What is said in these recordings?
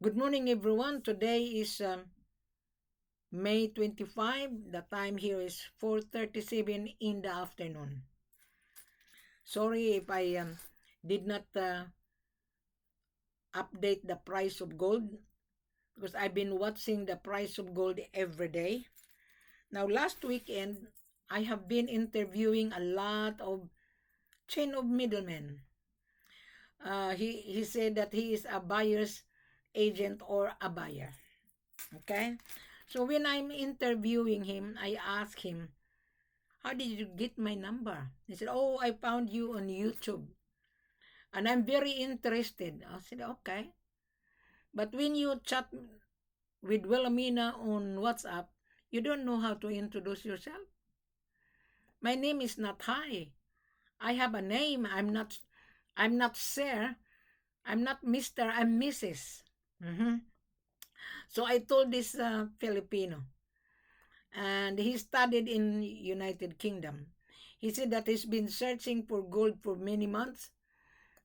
Good morning, everyone. Today is May 25. The time here is 4:37 in the afternoon. Sorry if I did not update the price of gold because I've been watching the price of gold every day. Now, last weekend, I have been interviewing a lot of chain of middlemen. He said that he is a buyer's agent or a buyer. Okay? So when I'm interviewing him, I ask him, how did you get my number? He said, oh, I found you on YouTube. And I'm very interested. I said, okay. But when you chat with Wilhelmina on WhatsApp, you don't know how to introduce yourself. My name is not Hai. I have a name. I'm not Sir. I'm not Mr. I'm Mrs. So I told this Filipino, and he studied in United Kingdom. He said that he's been searching for gold for many months,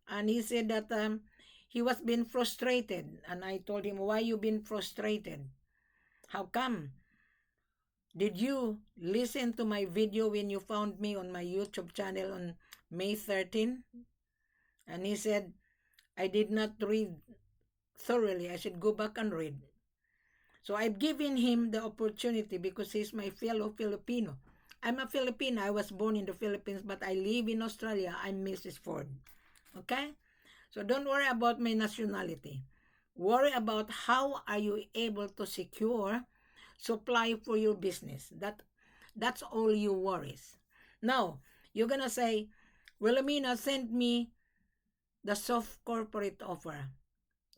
and he said that he was being frustrated. And I told him, why you been frustrated? How come? Did you listen to my video when you found me on my YouTube channel on May 13? And he said, I did not read thoroughly. I should go back and read. So I've given him the opportunity because he's my fellow Filipino. I'm a Filipino. I was born in the Philippines, but I live in Australia. I'm Mrs. Ford. Okay? So don't worry about my nationality. Worry about how are you able to secure supply for your business. That's all you worries. Now, you're gonna say, Wilhelmina, send me the soft corporate offer.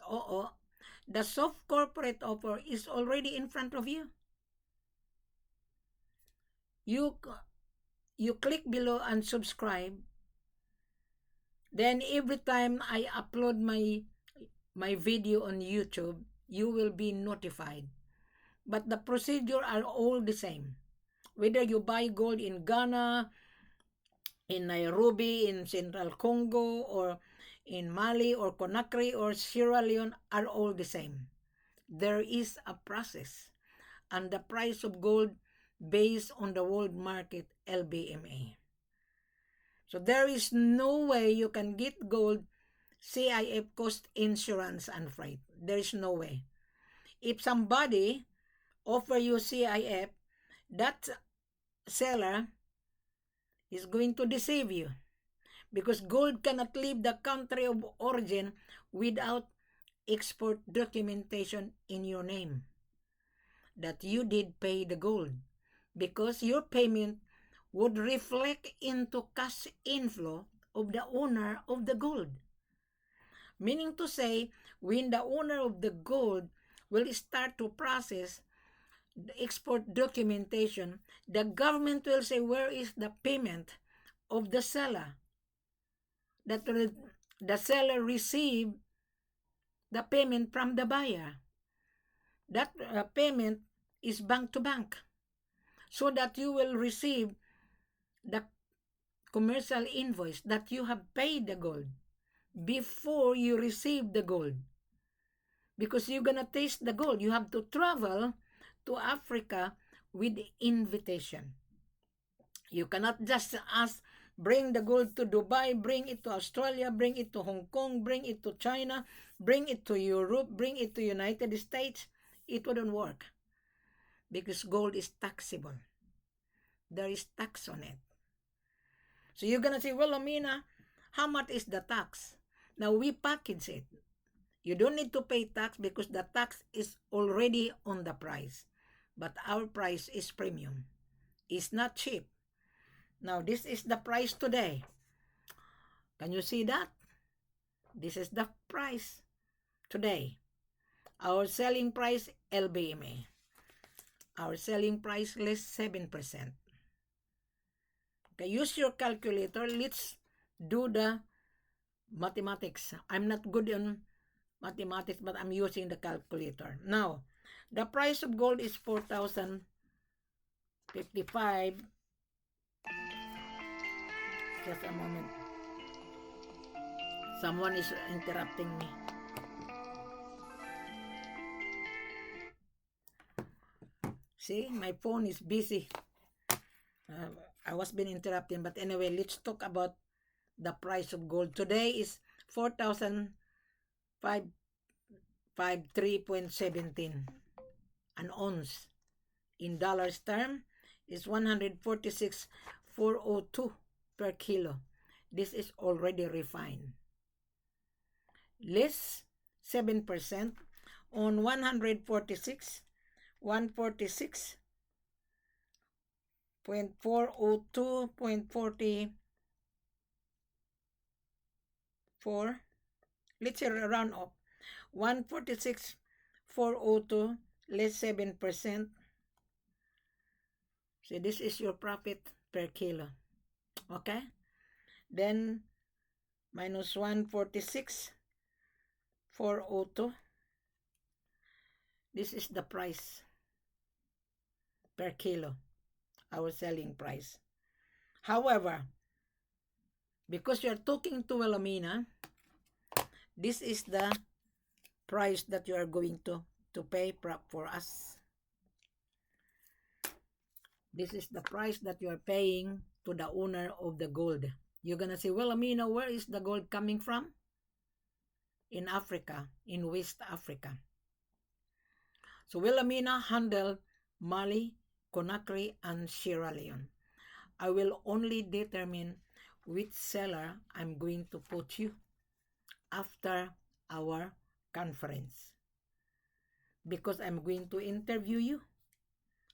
Oo, the soft corporate offer is already in front of you. You click below and subscribe. Then every time I upload my video on YouTube, you will be notified. But the procedure are all the same. Whether you buy gold in Ghana, in Nairobi, in Central Congo, or in Mali, or Conakry, or Sierra Leone, are all the same. There is a process, and the price of gold based on the world market LBMA. So there is no way you can get gold CIF cost insurance and freight. There is no way. If somebody offer you CIF, that seller is going to deceive you because gold cannot leave the country of origin without export documentation in your name that you did pay the gold, because your payment would reflect into cash inflow of the owner of the gold. Meaning to say, when the owner of the gold will start to process the export documentation, the government will say, where is the payment of the seller? That the seller received the payment from the buyer. That payment is bank to bank, so that you will receive the commercial invoice that you have paid the gold before you receive the gold. Because you're gonna taste the gold, you have to travel to Africa with invitation. You cannot just ask, bring the gold to Dubai, bring it to Australia, bring it to Hong Kong, bring it to China, bring it to Europe, bring it to United States. It wouldn't work because gold is taxable. There is tax on it. So you're gonna say, well, Amina, how much is the tax? Now we package it. You don't need to pay tax because the tax is already on the price. But our price is premium. It's not cheap. Now this is the price today. Can you see that? This is the price today. Our selling price, LBMA. Our selling price less 7%. Okay, use your calculator. Let's do the mathematics. I'm not good on mathematics, but I'm using the calculator. Now, the price of gold is 4,055. Just a moment. Someone is interrupting me. See, my phone is busy. I was being interrupted, but anyway, let's talk about the price of gold. Today is 4,553.17 an ounce. In dollars term is 146,402 per kilo. This is already refined. Less 7% on 146, 146.402.44. Let's round up. 146,402 less 7%. So this is your profit per kilo. Okay? Then minus 146,402. This is the price per kilo, our selling price. However, because you're talking to Wilhelmina, this is the price that you are going to pay for us. This is the price that you are paying to the owner of the gold. You're gonna say, well, Amina, where is the gold coming from? In Africa, in West Africa. So Wilhelmina handled Mali, Conakry, and Sierra Leone. I will only determine which seller I'm going to put you after our conference, because I'm going to interview you.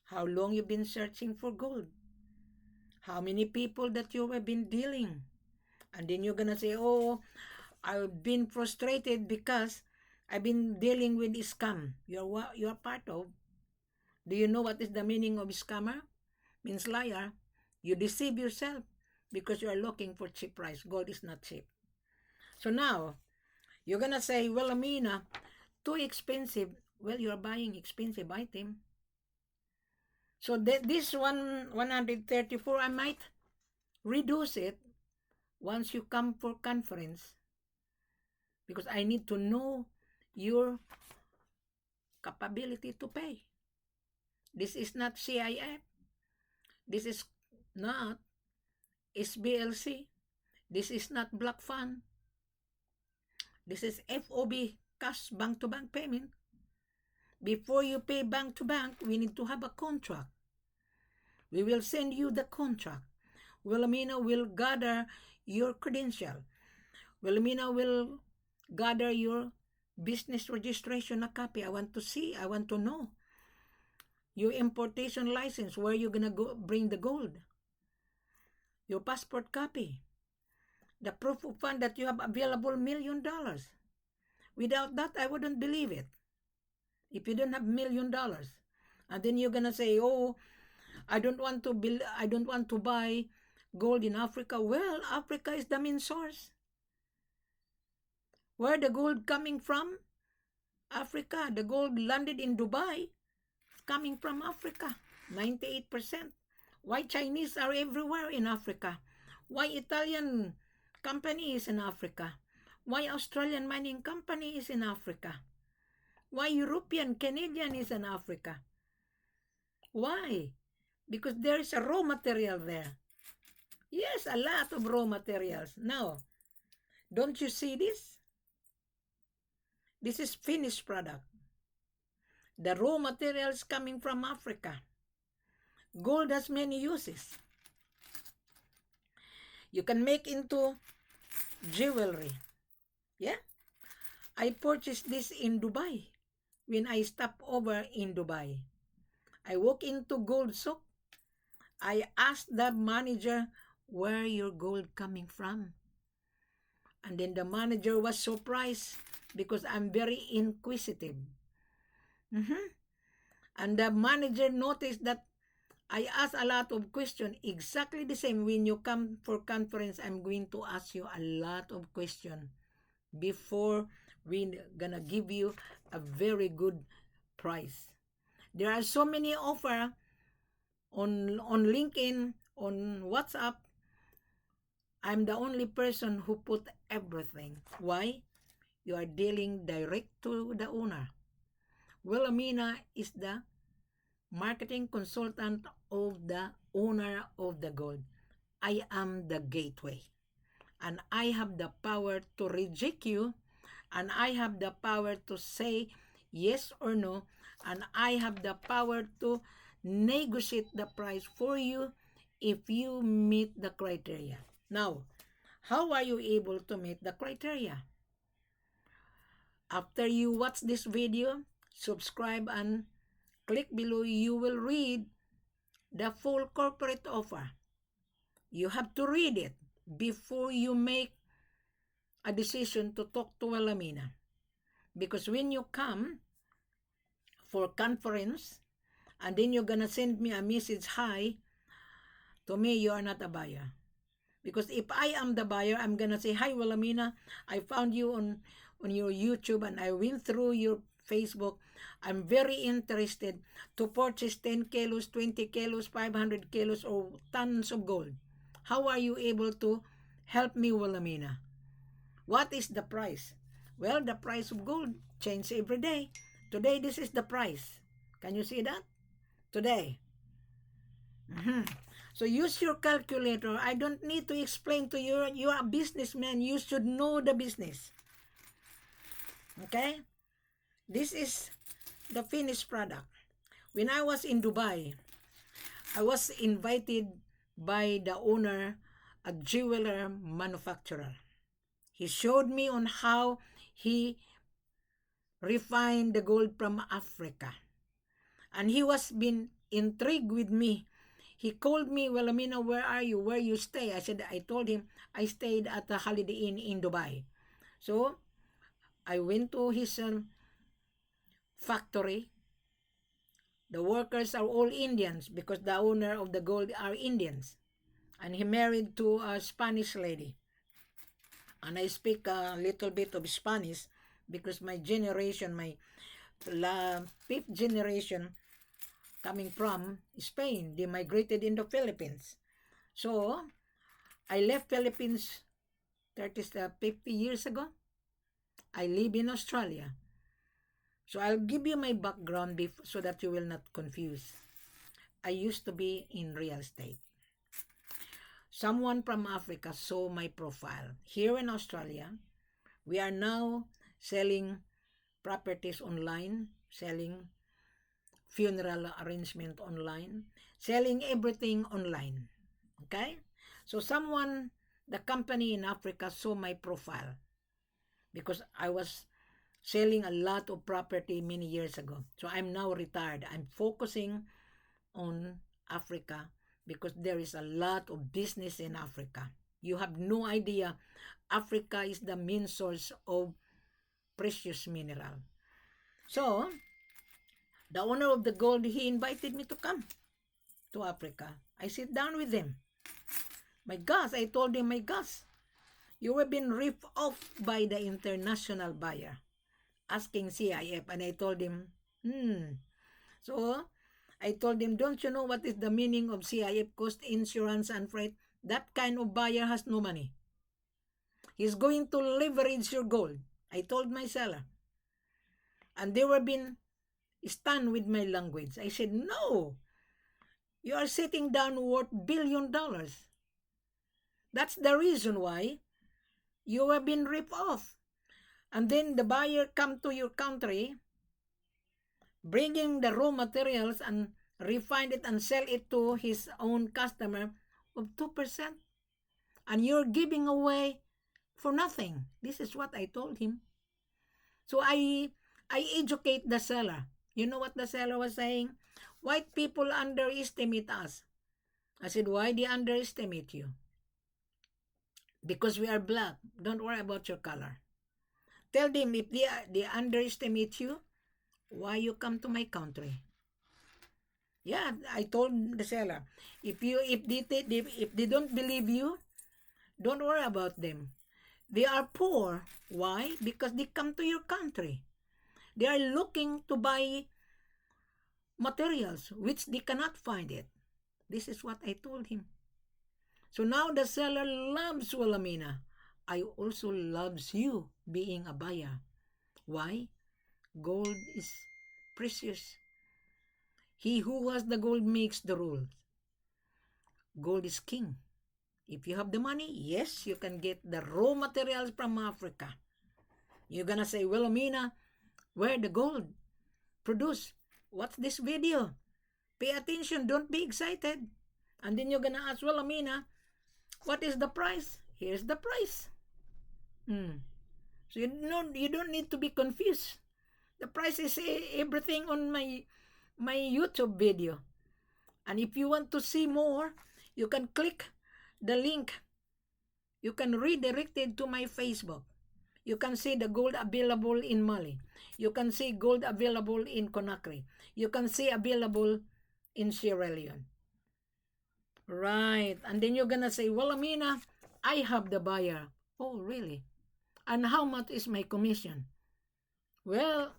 How long you've been searching for gold? How many people that you have been dealing? And then you're gonna say, oh, I've been frustrated because I've been dealing with scam. You're part of. Do you know what is the meaning of scammer? Means liar. You deceive yourself because you are looking for cheap price. Gold is not cheap. So now, you're gonna say, well, Amina, too expensive. Well, you're buying expensive item. So this 134, I might reduce it once you come for conference, because I need to know your capability to pay. This is not CIF. This is not SBLC. This is not Black Fund. This is FOB, cash bank-to-bank payment. Before you pay bank-to-bank, we need to have a contract. We will send you the contract. Wilhelmina will gather your credential. Wilhelmina will gather your business registration, a copy. I want to see, I want to know. Your importation license, where you're gonna go bring the gold. Your passport copy. The proof of fund that you have available $1 million. Without that, I wouldn't believe it. If you don't have $1 million, and then you're gonna say, oh, I don't want to buy gold in Africa. Well, Africa is the main source. Where the gold coming from? Africa. The gold landed in Dubai. It's coming from Africa. 98%. Why Chinese are everywhere in Africa? Why Italian company is in Africa? Why Australian mining company is in Africa? Why European, Canadian is in Africa? Why? Because there is a raw material there. Yes, a lot of raw materials. Now, don't you see this? This is finished product. The raw materials coming from Africa. Gold has many uses. You can make into jewelry. Yeah? I purchased this in Dubai when I stopped over in Dubai. I walk into Gold Souk. I asked the manager, where your gold coming from? And then the manager was surprised because I'm very inquisitive. And the manager noticed that I ask a lot of questions, exactly the same. When you come for conference, I'm going to ask you a lot of questions before we're gonna give you a very good price. There are so many offers on LinkedIn, on WhatsApp. I'm the only person who put everything. Why? You are dealing direct to the owner. Wilhelmina is the marketing consultant of the owner of the gold. I am the gateway. And I have the power to reject you. And I have the power to say yes or no. And I have the power to negotiate the price for you if you meet the criteria. Now, how are you able to meet the criteria? After you watch this video, subscribe and click below. You will read the full corporate offer. You have to read it before you make a decision to talk to Wilhelmina. Because when you come for conference and then you're gonna send me a message, hi, to me you are not a buyer. Because if I am the buyer, I'm gonna say, hi Wilhelmina, I found you on your YouTube and I went through your Facebook. I'm very interested to purchase 10 kilos, 20 kilos, 500 kilos, or tons of gold. How are you able to help me, Wilhelmina? What is the price? Well, the price of gold changes every day. Today, this is the price. Can you see that? Today. So use your calculator. I don't need to explain to you. You are a businessman. You should know the business. Okay? This is the finished product. When I was in Dubai, I was invited by the owner, a jeweler manufacturer. He showed me on how he refined the gold from Africa. And he was been intrigued with me. He called me, Wilhelmina, where are you? Where you stay? I told him, I stayed at the Holiday Inn in Dubai. So, I went to his factory. The workers are all Indians because the owner of the gold are Indians. And he married to a Spanish lady. And I speak a little bit of Spanish because my generation, my fifth generation coming from Spain, they migrated in the Philippines. So, I left Philippines 50 years ago. I live in Australia. So, I'll give you my background so that you will not confuse. I used to be in real estate. Someone from Africa saw my profile. Here in Australia, we are now selling properties online, selling funeral arrangement online, selling everything online. Okay? So someone, the company in Africa saw my profile because I was selling a lot of property many years ago. So I'm now retired. I'm focusing on Africa because there is a lot of business in Africa. You have no idea. Africa is the main source of precious mineral. So, the owner of the gold, he invited me to come to Africa. I sit down with him. My gosh, I told him, my gosh, you have been ripped off by the international buyer asking CIF. And I told him, So, I told him, don't you know what is the meaning of CIF, cost, insurance, and freight? That kind of buyer has no money. He's going to leverage your gold. I told my seller. And they were being stunned with my language. I said, no. You are sitting down worth $1 billion. That's the reason why you have been ripped off. And then the buyer come to your country, bringing the raw materials and refine it and sell it to his own customer of 2%. And you're giving away for nothing. This is what I told him. So I educate the seller. You know what the seller was saying? White people underestimate us. I said, why they underestimate you? Because we are black. Don't worry about your color. Tell them if they underestimate you, why you come to my country? Yeah, I told the seller, if they don't believe you, don't worry about them. They are poor. Why? Because they come to your country. They are looking to buy materials which they cannot find it. This is what I told him. So now the seller loves Wilhelmina. I also loves you being a buyer. Why? Gold is precious. He who has the gold makes the rules. Gold is king. If you have the money, yes, you can get the raw materials from Africa. You're gonna say, well, Amina, where the gold? Produce. What's this video? Pay attention, don't be excited. And then you're gonna ask, well, Amina, what is the price? Here's the price. So you don't need to be confused. The price is everything on my YouTube video. And if you want to see more, you can click the link. You can redirect it to my Facebook. You can see the gold available in Mali. You can see gold available in Conakry. You can see available in Sierra Leone. Right. And then you're gonna say, well, Amina, I have the buyer. Oh, really? And how much is my commission? Well,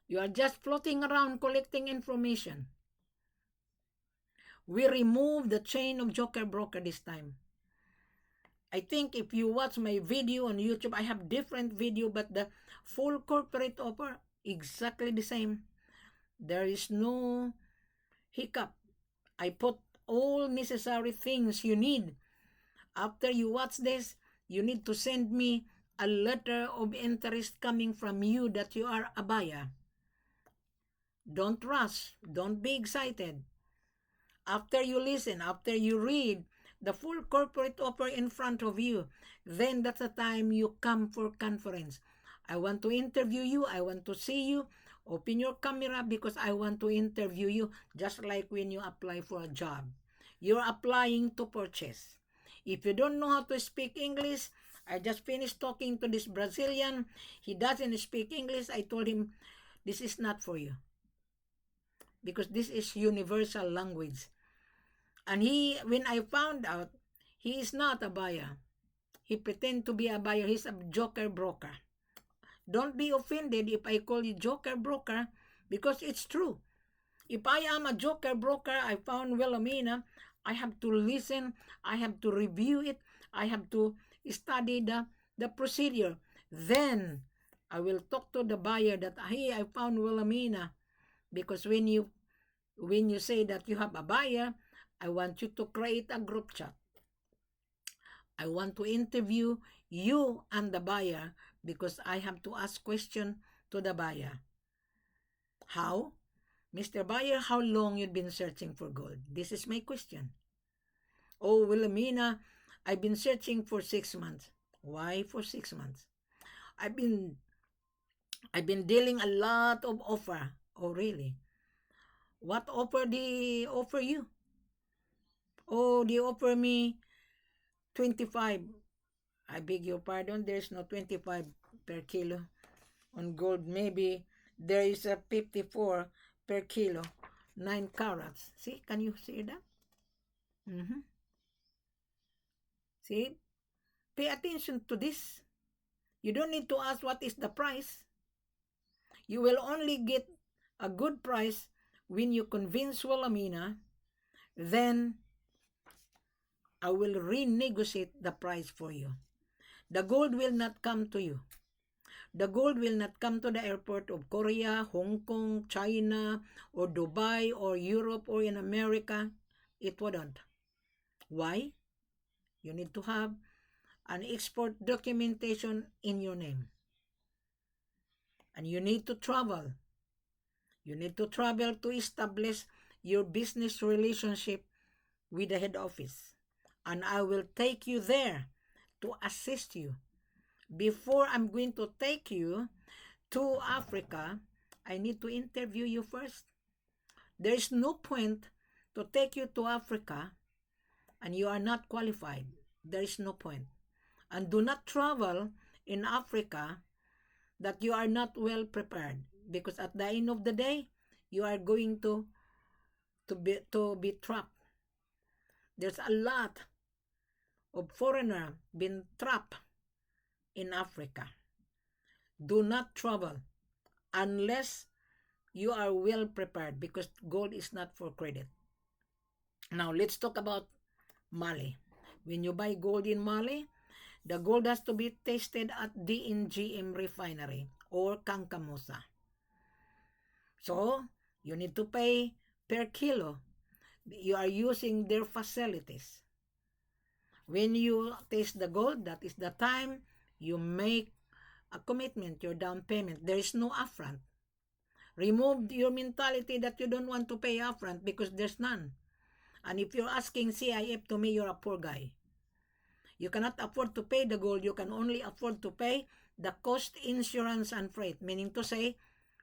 you are just floating around collecting information. We remove the chain of joker broker this time. I think if you watch my video on YouTube, I have different video, but the full corporate offer, exactly the same. There is no hiccup. I put all necessary things you need. After you watch this, you need to send me a letter of interest coming from you that you are a buyer. Don't rush. Don't be excited. After you listen, after you read the full corporate offer in front of you, then that's the time you come for conference. I want to interview you. I want to see you. Open your camera because I want to interview you, just like when you apply for a job. You're applying to purchase. If you don't know how to speak English, I just finished talking to this Brazilian. He doesn't speak English. I told him, this is not for you. Because this is universal language. And when I found out, he is not a buyer. He pretend to be a buyer. He's a joker broker. Don't be offended if I call you joker broker, because it's true. If I am a joker broker, I found well, Amina, I have to listen, I have to review it, I have to study the procedure. Then I will talk to the buyer that, hey, I found Wilhelmina. Because when you say that you have a buyer, I want you to create a group chat. I want to interview you and the buyer because I have to ask questions to the buyer. How? Mr. Buyer, how long you've been searching for gold? This is my question. Oh, Wilhelmina, I've been searching for 6 months. Why for 6 months? I've been dealing a lot of offer. Oh, really? What offer they offer you? Oh, they offer me 25. I beg your pardon, there's no 25 per kilo on gold. Maybe there is a 54 per kilo, 9 carats. See, can you see that? See, pay attention to this. You don't need to ask what is the price. You will only get a good price when you convince Wilhelmina. Then I will renegotiate the price for you. The gold will not come to you. The gold will not come to the airport of Korea, Hong Kong, China, or Dubai, or Europe, or in America. It wouldn't. Why? You need to have an export documentation in your name. And you need to travel. You need to travel to establish your business relationship with the head office. And I will take you there to assist you. Before I'm going to take you to Africa, I need to interview you first. There is no point to take you to Africa and you are not qualified. There is no point. And do not travel in Africa that you are not well prepared, because at the end of the day, you are going to be trapped. There's a lot of foreigners been trapped in Africa. Do not travel unless you are well prepared, because gold is not for credit. Now, let's talk about Mali. When you buy gold in Mali, the gold has to be tested at DNGM refinery or Kankamusa. So, You need to pay per kilo. You are using their facilities. When you taste the gold, that is the time you make a commitment, your down payment. There is no upfront. Remove your mentality that you don't want to pay upfront because there's none. And if you're asking CIF, to me, you're a poor guy. You cannot afford to pay the gold. You can only afford to pay the cost, insurance, and freight. Meaning to say,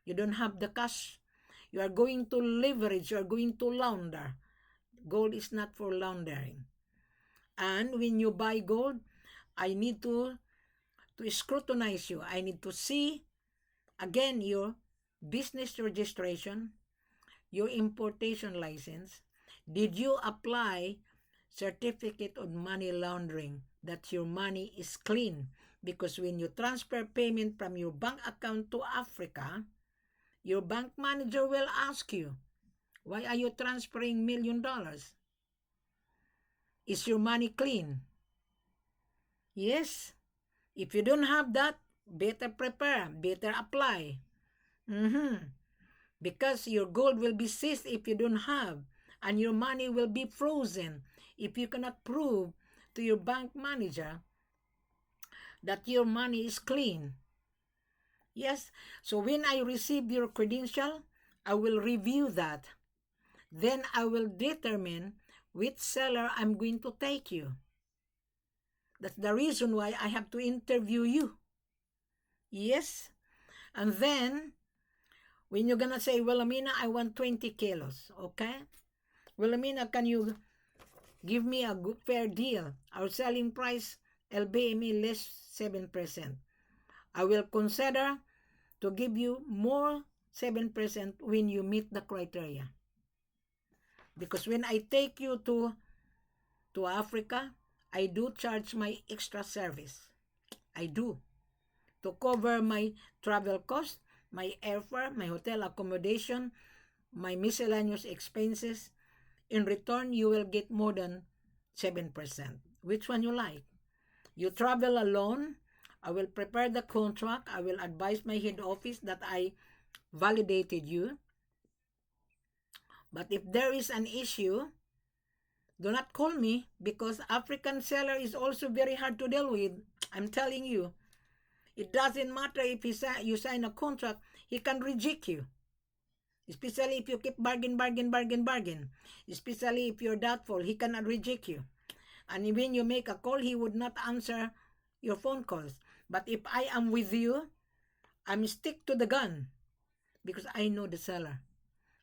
you don't have the cash. You are going to leverage. You are going to launder. Gold is not for laundering. And when you buy gold, I need to scrutinize you. I need to see, again, your business registration, your importation license. Did you apply certificate of money laundering that your money is clean? Because when you transfer payment from your bank account to Africa, your bank manager will ask you, why are you transferring $1 million? Is your money clean? Yes. If you don't have that, better prepare, better apply. Because your gold will be seized if you don't have, and your money will be frozen if you cannot prove to your bank manager that your money is clean. Yes, so when I receive your credential, I will review that. Then I will determine which seller I'm going to take you. That's the reason why I have to interview you. Yes, and then when you're gonna say, Wilhelmina, I want 20 kilos, okay? Wilhelmina, can you give me a good fair deal? Our selling price, LBME less 7%. I will consider to give you more 7% when you meet the criteria. Because when I take you to Africa, I do charge my extra service. I do. To cover my travel cost, my airfare, my hotel accommodation, my miscellaneous expenses. In return, you will get more than 7%. Which one you like? You travel alone, I will prepare the contract. I will advise my head office that I validated you. But if there is an issue, do not call me, because African seller is also very hard to deal with. I'm telling you. It doesn't matter if you sign a contract, he can reject you. Especially if you keep bargain. Especially if you're doubtful, he cannot reject you. And when you make a call, he would not answer your phone calls. But if I am with you, I'm stick to the gun because I know the seller.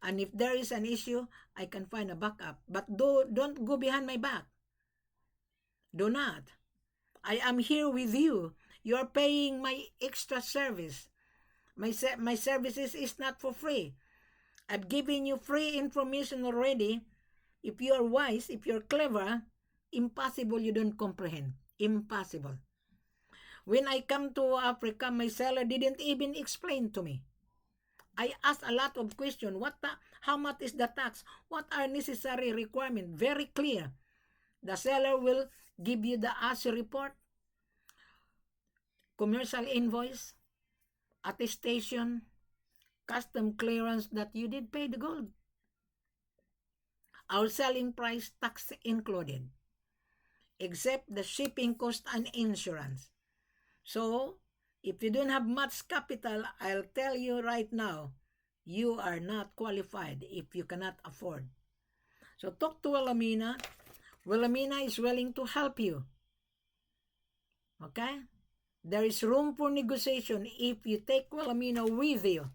And if there is an issue, I can find a backup. But don't go behind my back. Do not. I am here with you. You are paying my extra service. My services is not for free. I've given you free information already. If you are wise, if you're clever, impossible you don't comprehend. Impossible. When I come to Africa, my seller didn't even explain to me. I asked a lot of questions. How much is the tax? What are necessary requirements? Very clear. The seller will give you the ASI report, commercial invoice, attestation, custom clearance that you did pay the gold. Our selling price, tax included, except the shipping cost and insurance. So, if you don't have much capital, I'll tell you right now, you are not qualified if you cannot afford. So, talk to Wilhelmina. Wilhelmina is willing to help you. Okay? There is room for negotiation if you take Wilhelmina with you,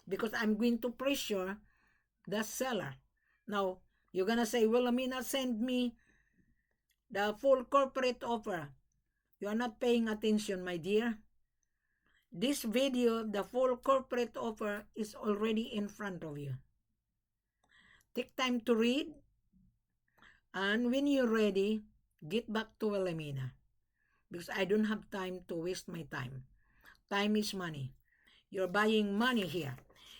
because I'm going to pressure the seller. Now, you're going to say, Wilhelmina, send me the full corporate offer. You are not paying attention, my dear. This video, the full corporate offer is already in front of you. Take time to read. And when you're ready, get back to Wilhelmina. Because I don't have time to waste my time. Time is money. You're buying money here.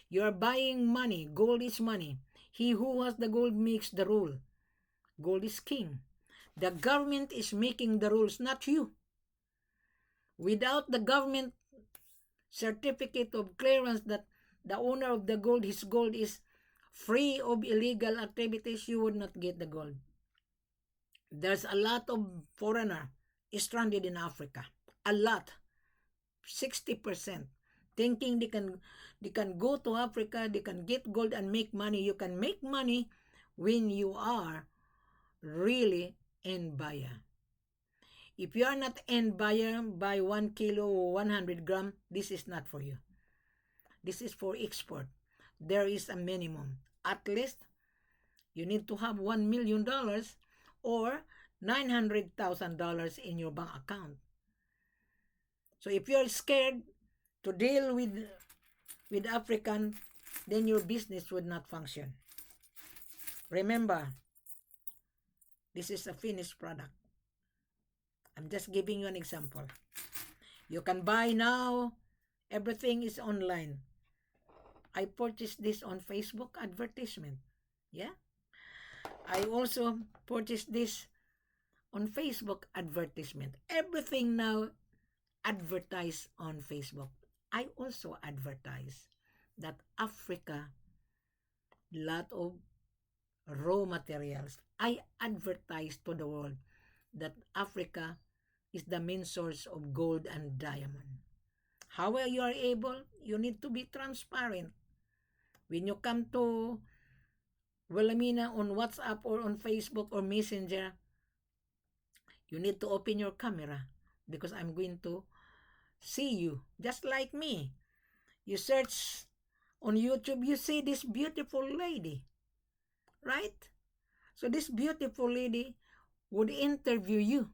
You're buying money. Gold is money. He who has the gold makes the rule. Gold is king. The government is making the rules, not you. Without the government certificate of clearance that the owner of the gold, his gold is free of illegal activities, you would not get the gold. There's a lot of foreigner stranded in Africa. A lot. 60%. Thinking they can go to Africa, they can get gold and make money. You can make money when you are really end buyer. If you are not end buyer by 1 kilo or 100 gram, this is not for you. This is for export. There is a minimum. At least you need to have $1 million or $900,000 in your bank account. So if you're scared to deal with African, then your business would not function. Remember, this is a finished product. I'm just giving you an example. You can buy now. Everything is online. I purchased this on Facebook advertisement. Yeah. I also purchased this on Facebook advertisement. Everything now advertised on Facebook. I also advertise that Africa, lot of raw materials. I advertise to the world that Africa is the main source of gold and diamond. However you are able, you need to be transparent. When you come to Wilhelmina on WhatsApp or on Facebook or Messenger, you need to open your camera because I'm going to see you just like me. You search on YouTube, you see this beautiful lady, right? So this beautiful lady would interview you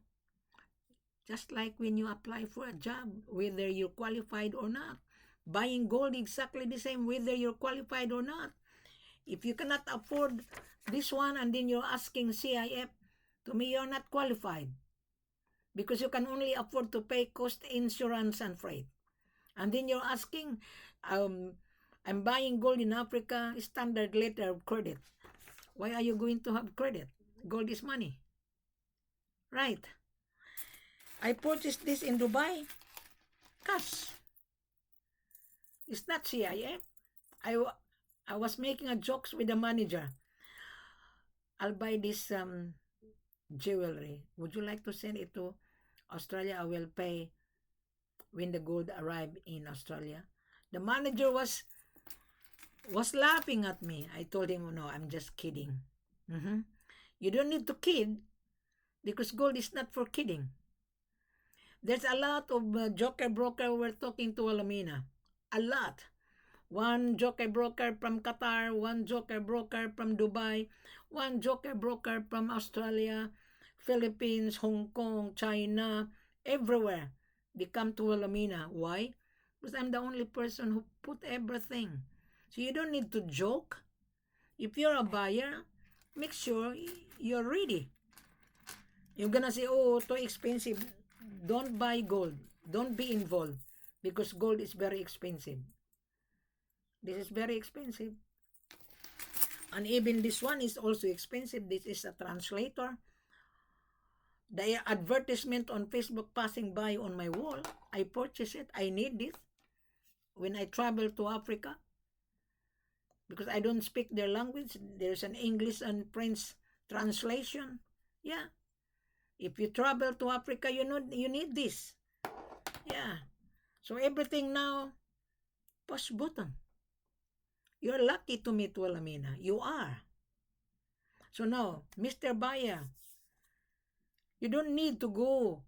just like when you apply for a job, whether you're qualified or not. Buying gold, exactly the same, whether you're qualified or not. If you cannot afford this one and then you're asking CIF, to me you're not qualified because you can only afford to pay cost, insurance, and freight. And then you're asking, I'm buying gold in Africa, standard letter of credit. Why are you going to have credit? Gold is money. Right. I purchased this in Dubai. Cash. It's not CIF. I was making a jokes with the manager. I'll buy this jewelry. Would you like to send it to Australia? I will pay when the gold arrive in Australia. The manager was laughing at me. I told him, no, I'm just kidding. You don't need to kid because gold is not for kidding. There's a lot of joker broker we're talking to Wilhelmina. A lot. One joker broker from Qatar, one joker broker from Dubai, one joker broker from Australia, Philippines, Hong Kong, China, everywhere. They come to Wilhelmina. Why? Because I'm the only person who put everything. So you don't need to joke. If you're a buyer, make sure you're ready. You're gonna say, oh, too expensive. Don't buy gold. Don't be involved because gold is very expensive. This is very expensive. And even this one is also expensive. This is a translator. The advertisement on Facebook passing by on my wall, I purchased it. I need this when I travel to Africa because I don't speak their language. There's an English and French translation. Yeah. If you travel to Africa, you need this. Yeah. So everything now, push button. You're lucky to meet Wilhelmina. You are. So now, Mr. Buyer, you don't need to go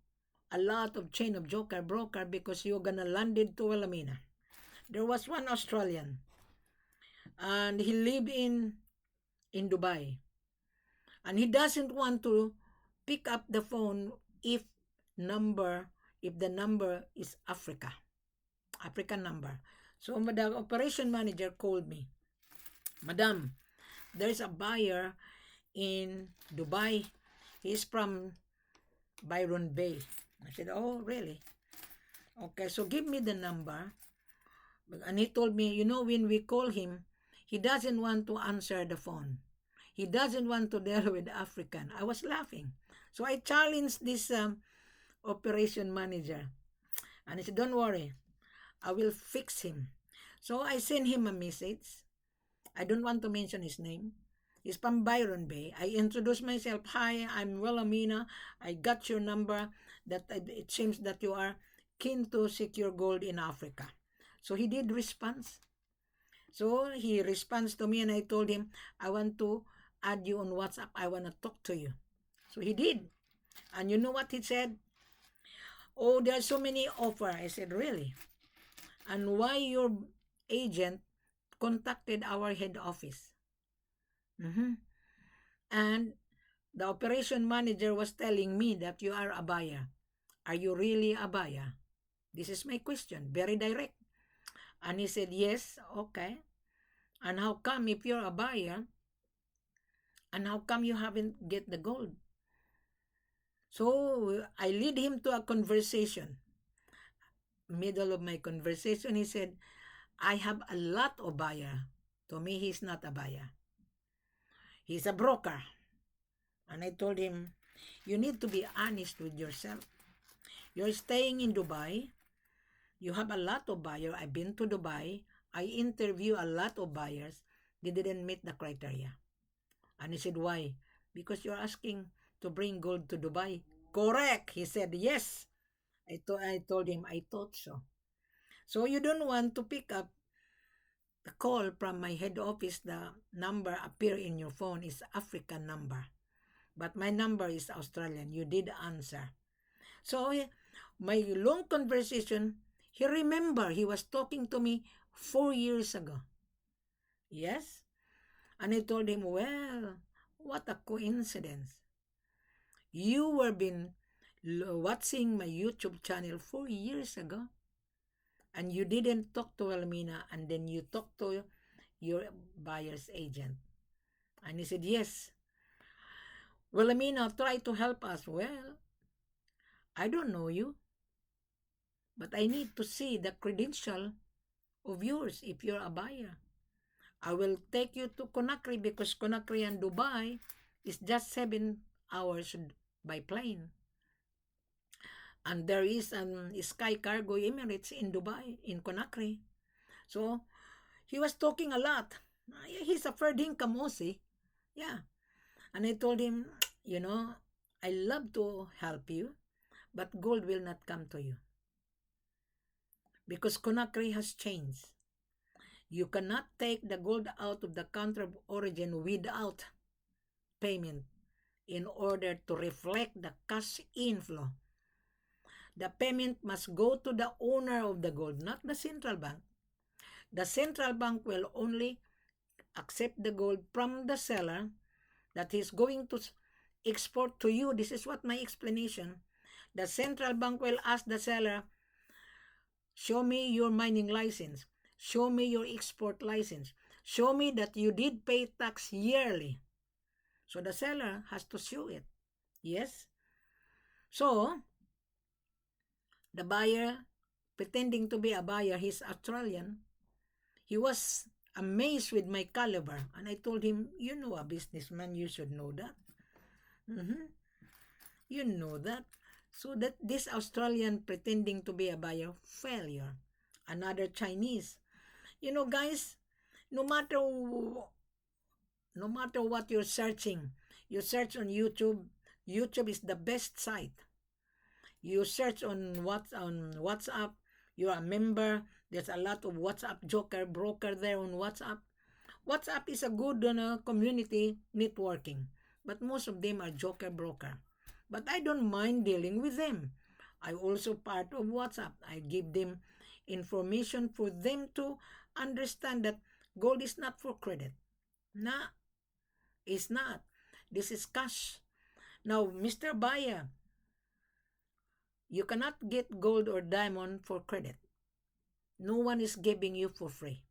a lot of chain of joker broker because you're gonna land it to Wilhelmina. There was one Australian and he lived in Dubai. And he doesn't want to pick up the phone if the number is African number. So the operation manager called me. Madam, there's a buyer in Dubai. He's from Byron Bay. I said, oh, really? Okay, so give me the number. And he told me, when we call him, he doesn't want to answer the phone. He doesn't want to deal with African. I was laughing. So I challenged this operation manager. And he said, don't worry, I will fix him. So I sent him a message. I don't want to mention his name. He's from Byron Bay. I introduced myself. Hi, I'm Wilhelmina. I got your number. That it seems that you are keen to secure gold in Africa. So he did respond. So he responds to me and I told him, I want to add you on WhatsApp. I want to talk to you. So he did. And you know what he said? Oh, there are so many offers. I said, really? And why your agent contacted our head office? And the operation manager was telling me that you are a buyer. Are you really a buyer? This is my question, very direct. And he said, yes, okay. And how come if you're a buyer, and how come you haven't get the gold? So I lead him to a conversation. Middle of my conversation, he said, I have a lot of buyer. To me, he's not a buyer. He's a broker. And I told him, you need to be honest with yourself. You're staying in Dubai. You have a lot of buyers. I've been to Dubai. I interview a lot of buyers. They didn't meet the criteria. And he said, why? Because you're asking to bring gold to Dubai. Correct. He said, yes. I told him, I thought so. So you don't want to pick up the call from my head office. The number appear in your phone is African number. But my number is Australian. You did answer. So my long conversation, he remember he was talking to me 4 years ago. Yes? And I told him, well, what a coincidence. You were been watching my YouTube channel 4 years ago. And you didn't talk to Wilhelmina and then you talked to your buyer's agent. And he said, yes. Wilhelmina, try to help us. Well, I don't know you. But I need to see the credential of yours if you're a buyer. I will take you to Conakry because Conakry and Dubai is just 7 hours by plane. And there is Sky Cargo Emirates in Dubai, in Conakry. So, he was talking a lot. He's a third income Aussie. Yeah. And I told him, you know, I love to help you, but gold will not come to you. Because Conakry has changed. You cannot take the gold out of the country of origin without payment in order to reflect the cash inflow. The payment must go to the owner of the gold, not the central bank. The central bank will only accept the gold from the seller that is going to export to you. This is what my explanation. The central bank will ask the seller, show me your mining license. Show me your export license. Show me that you did pay tax yearly. So the seller has to show it. Yes? So, the buyer, pretending to be a buyer, he's Australian. He was amazed with my caliber. And I told him, you know a businessman, you should know that. You know that. So that this Australian pretending to be a buyer, failure. Another Chinese. You know, guys, no matter what you're searching, you search on YouTube. YouTube is the best site. You search on WhatsApp. You're a member. There's a lot of WhatsApp joker broker there on WhatsApp. WhatsApp is a good community networking, but most of them are joker broker. But I don't mind dealing with them. I also part of WhatsApp. I give them information for them to understand that gold is not for credit. Nah, it's not. This is cash. Now, Mr. Buyer, you cannot get gold or diamond for credit. No one is giving you for free.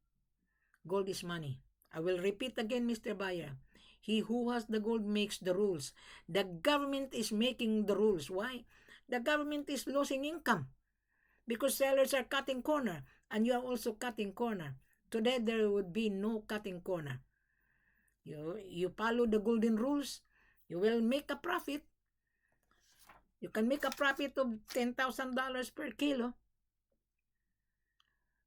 Gold is money. I will repeat again, Mr. Buyer. He who has the gold makes the rules. The government is making the rules. Why? The government is losing income because sellers are cutting corner and you are also cutting corner. Today, there would be no cutting corner. You follow the golden rules, you will make a profit. You can make a profit of $10,000 per kilo.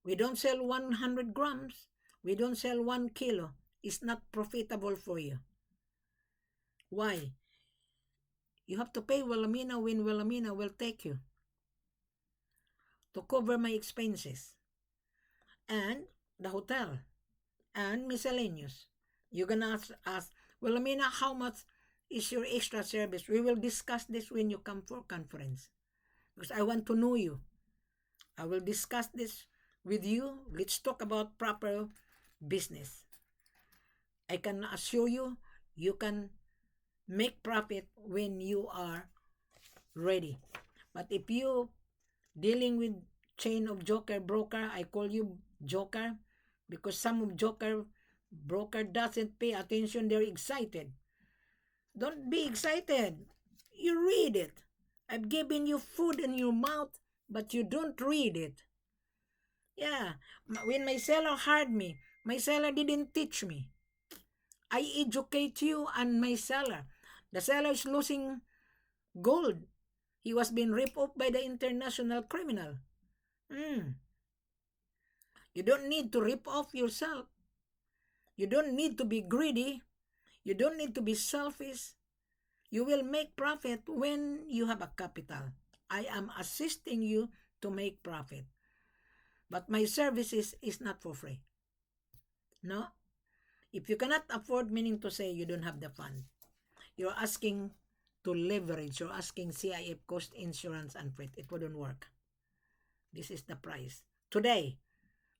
We don't sell 100 grams. We don't sell 1 kilo. It's not profitable for you. Why? You have to pay Wilhelmina when Wilhelmina will take you to cover my expenses and the hotel and miscellaneous. You're gonna ask Wilhelmina, how much is your extra service? We will discuss this when you come for conference because I want to know you. I will discuss this with you. Let's talk about proper business. I can assure you, you can make profit when you are ready. But if you dealing with chain of joker broker, I call you joker because some of joker broker doesn't pay attention. They're excited. Don't be excited. You read it. I've given you food in your mouth, but you don't read it. Yeah, when my seller hired me, my seller didn't teach me. I educate you and my seller. The seller is losing gold. He was being ripped off by the international criminal. You don't need to rip off yourself. You don't need to be greedy. You don't need to be selfish. You will make profit when you have a capital. I am assisting you to make profit. But my services is not for free. No? If you cannot afford, meaning to say you don't have the fund, you're asking to leverage, you're asking CIF cost insurance and freight. It wouldn't work. This is the price. Today,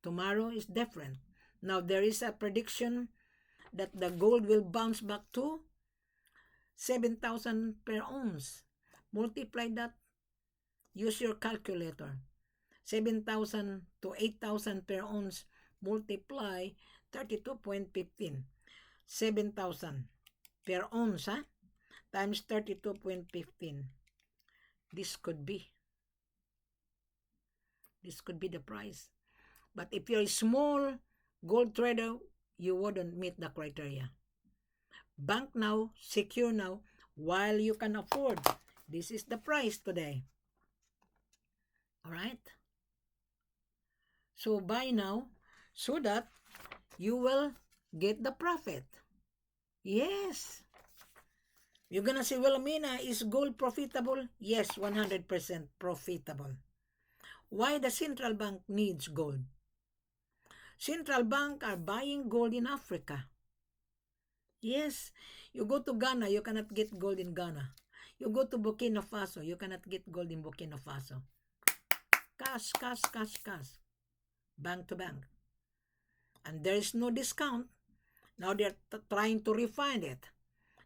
tomorrow is different. Now there is a prediction that the gold will bounce back to 7,000 per ounce. Multiply that. Use your calculator. 7,000 to 8,000 per ounce. Multiply 32.15. 7,000 per ounce, times 32.15. This could be the price. But if you're a small gold trader, you wouldn't meet the criteria. Bank now, secure now, while you can afford. This is the price today. All right? So buy now so that you will get the profit. Yes. You're gonna say, well, Mina, is gold profitable? Yes, 100% profitable. Why the central bank needs gold? Central bank are buying gold in Africa. Yes, you go to Ghana, you cannot get gold in Ghana. You go to Burkina Faso, you cannot get gold in Burkina Faso. Cash, cash, cash, cash. Bank to bank. And there is no discount. Now they're trying to refine it.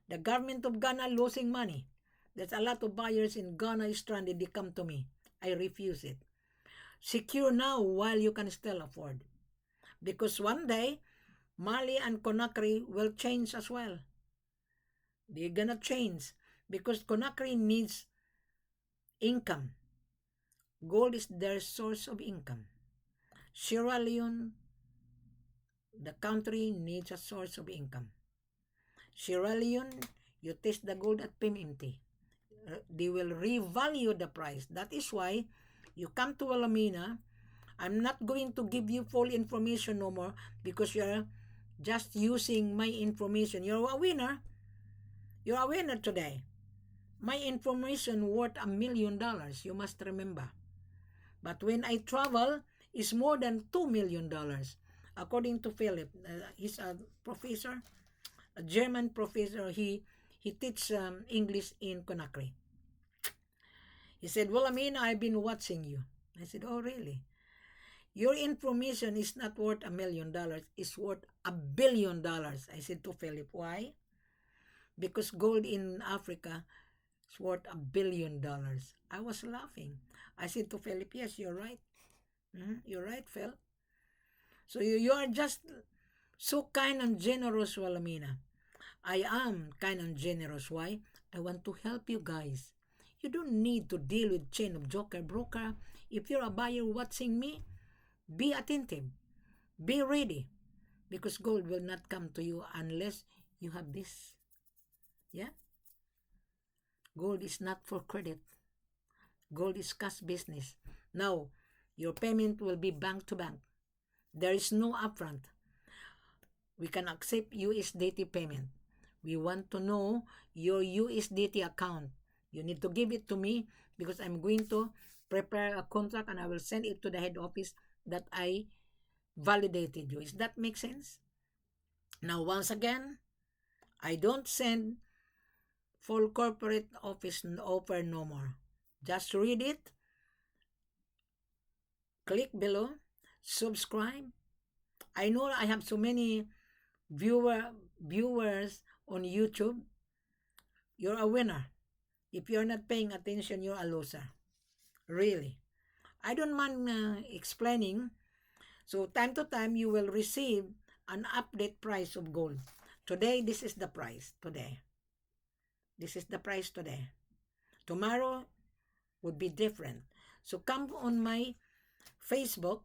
The government of Ghana losing money. There's a lot of buyers in Ghana stranded. They come to me. I refuse it. Secure now while you can still afford. Because one day, Mali and Conakry will change as well. They're gonna change. Because Conakry needs income. Gold is their source of income. Sierra Leone, the country needs a source of income. Sierra Leone, you test the gold at PMMT. They will revalue the price. That is why you come to Wilhelmina. I'm not going to give you full information no more because you're just using my information. You're a winner. You're a winner today. My information worth $1 million. You must remember. But when I travel, it's more than $2 million. According to Philip, he's a professor, a German professor. He teaches English in Conakry. He said, well, I've been watching you. I said, oh, really? Your information is not worth $1 million. It's worth $1 billion. I said to Philip, why? Because gold in Africa is worth $1 billion. I was laughing. I said to Philip, yes, you're right. You're right, Phil. So you are just so kind and generous, Wilhelmina. I am kind and generous. Why? I want to help you guys. You don't need to deal with chain of joker broker. If you're a buyer watching me, be attentive. Be ready. Because gold will not come to you unless you have this. Yeah? Gold is not for credit. Gold is cash business. Now, Your payment will be bank to bank. There is no upfront. We can accept USDT payment. We want to know your USDT account. You need to give it to me because I'm going to prepare a contract and I will send it to the head office that I validated you. Does that make sense? Now, once again, I don't send full corporate office offer no more. Just read it, click below, subscribe. I know I have so many viewers on YouTube. You're a winner. If you're not paying attention, you're a loser. Really. I don't mind explaining. So time to time, you will receive an update price of gold. Today, this is the price. Today. This is the price today. Tomorrow would be different. So come on my Facebook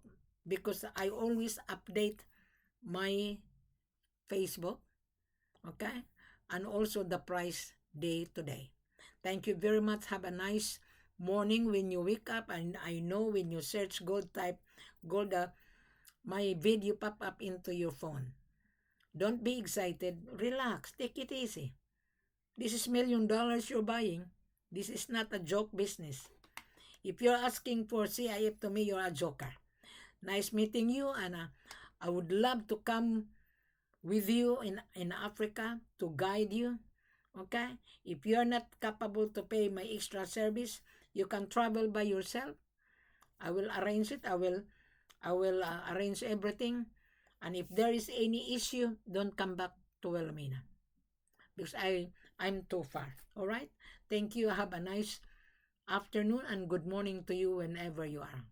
because I always update my Facebook. Okay? And also the price day to day. Thank you very much. Have a nice morning when you wake up. And I know when you search gold, type gold, my video pop up into your phone. Don't be excited. Relax. Take it easy. This is $1 million you're buying. This is not a joke business. If you're asking for CIF to me, you're a joker. Nice meeting you, and I would love to come with you in Africa to guide you. Okay? If you're not capable to pay my extra service, you can travel by yourself. I will arrange it. I will arrange everything. And if there is any issue, don't come back to Wilhelmina because I'm too far. All right? Thank you. Have a nice afternoon and good morning to you whenever you are.